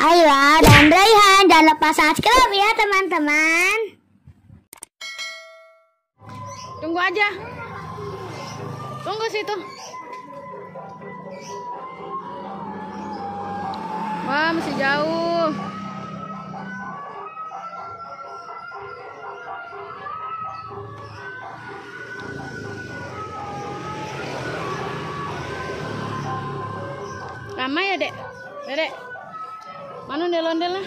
Ayla dan Raihan. Jangan lupa subscribe ya teman-teman. Tunggu aja. Tunggu situ. Wah, masih jauh. Lama ya, Dek? Dedek. Mana ondel-ondelnya?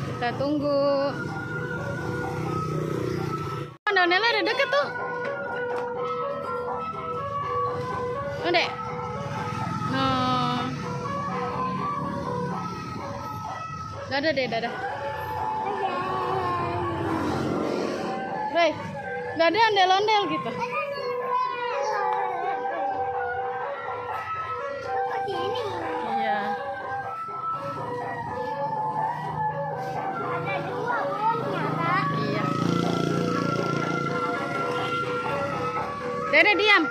Kita tunggu. Ondel-ondelnya udah deket tuh. Oh, Dek. No. Dadah, Dek, dadah. Hei, dadah ondel-ondel gitu. Iya. Iya. Dede diam.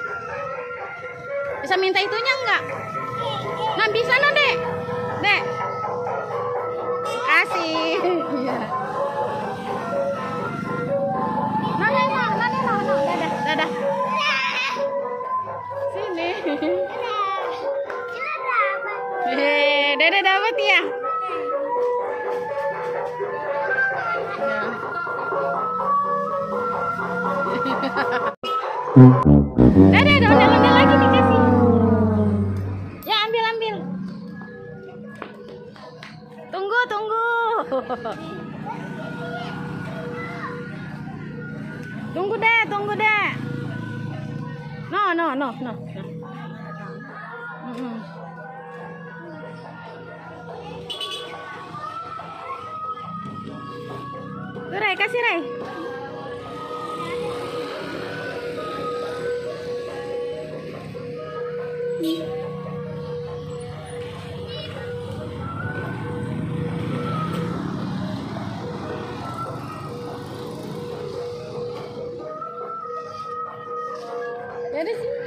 Bisa minta itunya enggak? Nah, bisa no, Dek. Dek. Kasih. Iya. Nah, dadah, dadah. Sini. Hehehe, Dede dapat ya? Dede ada ondel-ondel lagi dikasih. Ya, ambil. Tunggu. Tunggu deh. No. Tuh, Ray, kasih Ray. Dari sini.